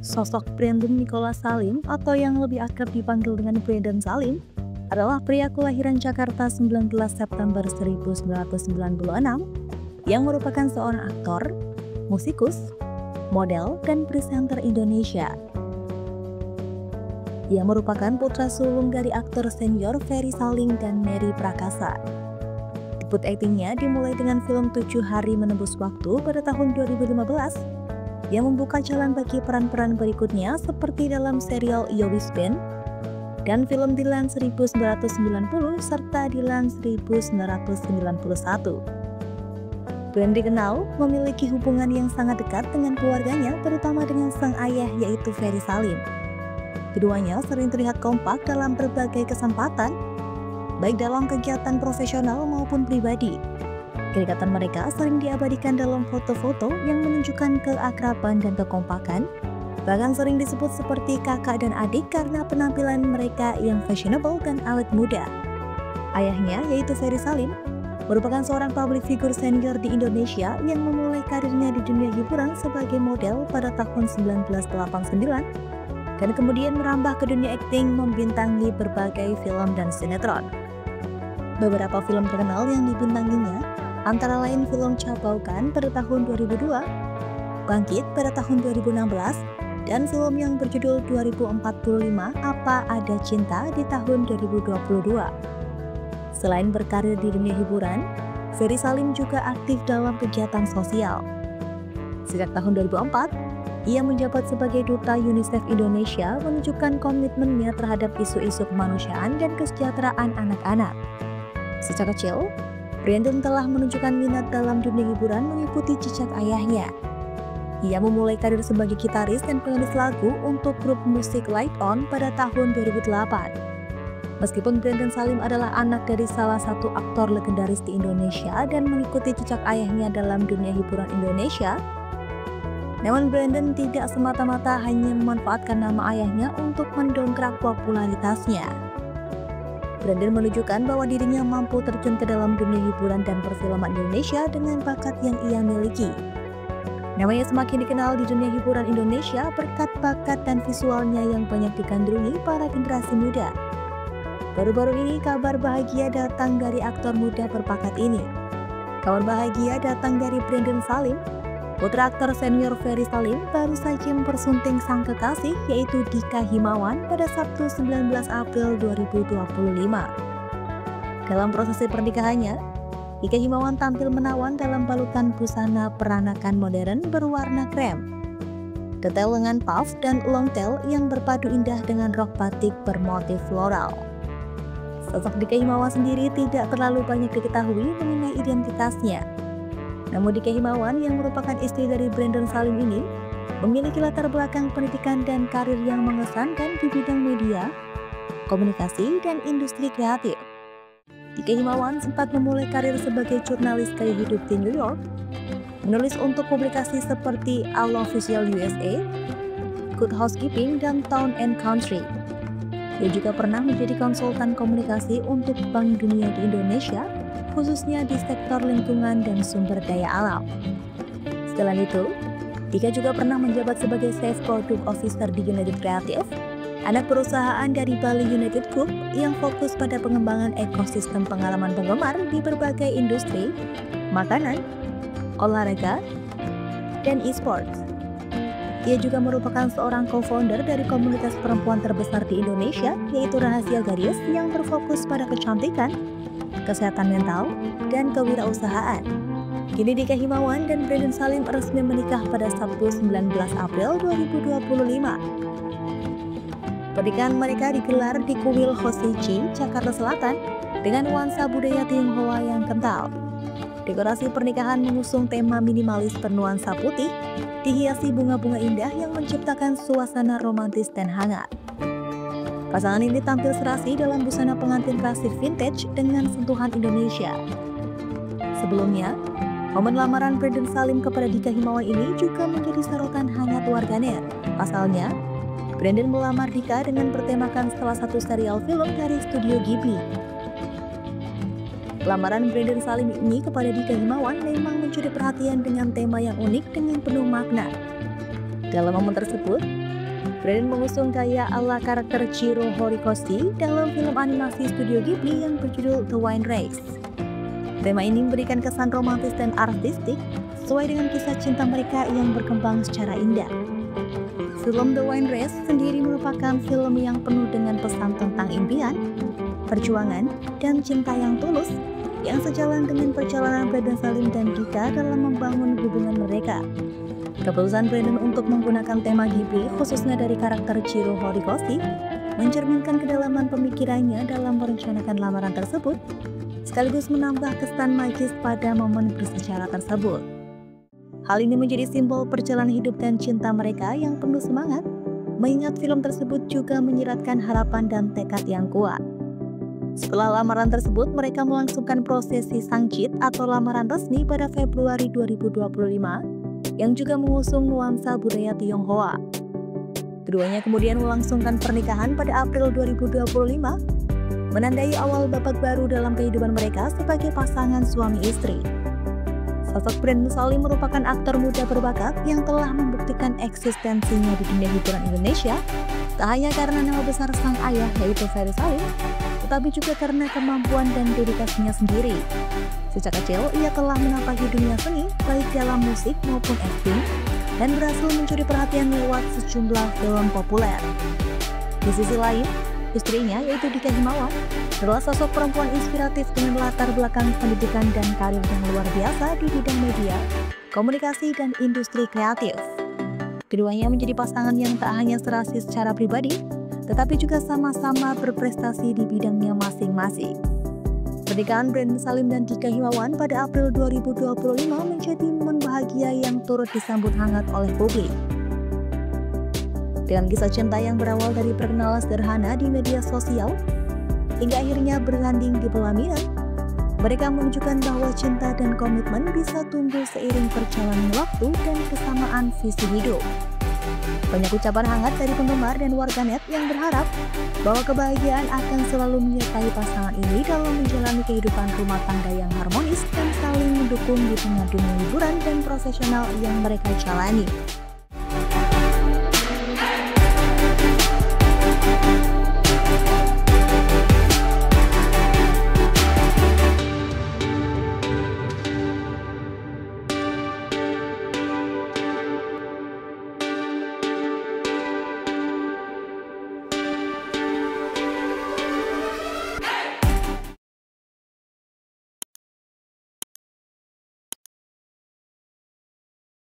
Sosok Brandon Nicholas Salim atau yang lebih akrab dipanggil dengan Brandon Salim adalah pria kelahiran Jakarta 19 September 1996 yang merupakan seorang aktor, musikus, model, dan presenter Indonesia. Ia merupakan putra sulung dari aktor senior Ferry Salim dan Mary Prakasa. Debut aktingnya dimulai dengan film 7 Hari Menembus Waktu pada tahun 2015 yang membuka jalan bagi peran-peran berikutnya seperti dalam serial Yowis Band dan film Dilan 1990 serta Dilan 1991. Brand dikenal memiliki hubungan yang sangat dekat dengan keluarganya, terutama dengan sang ayah yaitu Ferry Salim. Keduanya sering terlihat kompak dalam berbagai kesempatan, baik dalam kegiatan profesional maupun pribadi. Kedekatan mereka sering diabadikan dalam foto-foto yang menunjukkan keakraban dan kekompakan, bahkan sering disebut seperti kakak dan adik karena penampilan mereka yang fashionable dan awet muda. Ayahnya, yaitu Ferry Salim, merupakan seorang public figure senior di Indonesia yang memulai karirnya di dunia hiburan sebagai model pada tahun 1989 dan kemudian merambah ke dunia akting membintangi berbagai film dan sinetron. Beberapa film terkenal yang dibintanginya antara lain film Cabaukan pada tahun 2002, Bangkit pada tahun 2016, dan film yang berjudul 2045 Apa Ada Cinta di tahun 2022. Selain berkarir di dunia hiburan, Ferry Salim juga aktif dalam kegiatan sosial. Sejak tahun 2004, ia menjabat sebagai Duta UNICEF Indonesia menunjukkan komitmennya terhadap isu-isu kemanusiaan dan kesejahteraan anak-anak. Sejak kecil, Brandon telah menunjukkan minat dalam dunia hiburan mengikuti jejak ayahnya. Ia memulai karir sebagai gitaris dan penulis lagu untuk grup musik Light On pada tahun 2008. Meskipun Brandon Salim adalah anak dari salah satu aktor legendaris di Indonesia dan mengikuti jejak ayahnya dalam dunia hiburan Indonesia, namun Brandon tidak semata-mata hanya memanfaatkan nama ayahnya untuk mendongkrak popularitasnya. Brandon menunjukkan bahwa dirinya mampu terjun ke dalam dunia hiburan dan perfilman Indonesia dengan bakat yang ia miliki. Namanya semakin dikenal di dunia hiburan Indonesia berkat bakat dan visualnya yang banyak digandrungi para generasi muda. Baru-baru ini kabar bahagia datang dari aktor muda berbakat ini. Kabar bahagia datang dari Brandon Salim. Putra aktor senior Ferry Salim baru saja mempersunting sang kekasih yaitu Dika Himawan pada Sabtu 19 April 2025. Dalam prosesi pernikahannya, Dika Himawan tampil menawan dalam balutan busana peranakan modern berwarna krem. Detail lengan puff dan long tail yang berpadu indah dengan rok batik bermotif floral. Sosok Dika Himawan sendiri tidak terlalu banyak diketahui mengenai identitasnya. Namun Dika Himawan yang merupakan istri dari Brandon Salim ini memiliki latar belakang pendidikan dan karir yang mengesankan di bidang media, komunikasi, dan industri kreatif. Dika Himawan sempat memulai karir sebagai jurnalis gaya hidup di New York, menulis untuk publikasi seperti All Official USA, Good Housekeeping, dan Town and Country. Dia juga pernah menjadi konsultan komunikasi untuk Bank Dunia di Indonesia, khususnya di sektor lingkungan dan sumber daya alam. Setelah itu, Dika juga pernah menjabat sebagai Chief Product Officer di United Creative, anak perusahaan dari Bali United Group yang fokus pada pengembangan ekosistem pengalaman penggemar di berbagai industri, makanan, olahraga, dan e-sports. Ia juga merupakan seorang co-founder dari komunitas perempuan terbesar di Indonesia, yaitu Rahasia Gadis yang berfokus pada kecantikan, kesehatan mental, dan kewirausahaan. Kini Dika Himawan dan Brandon Salim resmi menikah pada Sabtu 19 April 2025. Pernikahan mereka digelar di Kuil Hoseiji, Jakarta Selatan dengan nuansa budaya Tionghoa yang kental. Dekorasi pernikahan mengusung tema minimalis bernuansa putih, dihiasi bunga-bunga indah yang menciptakan suasana romantis dan hangat. Pasangan ini tampil serasi dalam busana pengantin klasik vintage dengan sentuhan Indonesia. Sebelumnya, momen lamaran Brandon Salim kepada Dika Himawan ini juga menjadi sorotan hangat warganet. Pasalnya, Brandon melamar Dika dengan bertemakan salah satu serial film dari studio Ghibli. Lamaran Brandon Salim ini kepada Dika Himawan memang mencuri perhatian dengan tema yang unik dengan penuh makna. Dalam momen tersebut, Brandon mengusung gaya ala karakter Chiro Horikoshi dalam film animasi Studio Ghibli yang berjudul The Wind Race. Tema ini memberikan kesan romantis dan artistik sesuai dengan kisah cinta mereka yang berkembang secara indah. Film The Wind Race sendiri merupakan film yang penuh dengan pesan tentang impian, perjuangan, dan cinta yang tulus yang sejalan dengan perjalanan Brandon Salim dan Dika dalam membangun hubungan mereka. Keputusan Brandon untuk menggunakan tema Ghibli, khususnya dari karakter Chiro Horikoshi, mencerminkan kedalaman pemikirannya dalam merencanakan lamaran tersebut, sekaligus menambah kesan magis pada momen bersejarah tersebut. Hal ini menjadi simbol perjalanan hidup dan cinta mereka yang penuh semangat, mengingat film tersebut juga menyiratkan harapan dan tekad yang kuat. Setelah lamaran tersebut, mereka melangsungkan prosesi sangchit atau lamaran resmi pada Februari 2025 yang juga mengusung nuansa budaya Tionghoa. Keduanya kemudian melangsungkan pernikahan pada April 2025, menandai awal babak baru dalam kehidupan mereka sebagai pasangan suami istri. Sosok Brandon Salim merupakan aktor muda berbakat yang telah membuktikan eksistensinya di dunia hiburan Indonesia, tak hanya karena nama besar sang ayah yaitu Ferry Salim, tetapi juga karena kemampuan dan dedikasinya sendiri. Sejak kecil, ia telah menapaki dunia seni, baik dalam musik maupun akting, dan berhasil mencuri perhatian lewat sejumlah film populer. Di sisi lain, istrinya, yaitu Dika Himawan, adalah sosok perempuan inspiratif dengan latar belakang pendidikan dan karir yang luar biasa di bidang media, komunikasi, dan industri kreatif. Keduanya menjadi pasangan yang tak hanya serasi secara pribadi, tetapi juga sama-sama berprestasi di bidangnya masing-masing. Pernikahan Brandon Salim dan Dika Himawan pada April 2025 menjadi momen bahagia yang turut disambut hangat oleh publik. Dengan kisah cinta yang berawal dari perkenalan sederhana di media sosial, hingga akhirnya bertanding di pelaminan, mereka menunjukkan bahwa cinta dan komitmen bisa tumbuh seiring perjalanan waktu dan kesamaan visi hidup. Banyak ucapan hangat dari penggemar dan warganet yang berharap bahwa kebahagiaan akan selalu menyertai pasangan ini dalam menjalani kehidupan rumah tangga yang harmonis dan saling mendukung di tengah dunia hiburan dan profesional yang mereka jalani.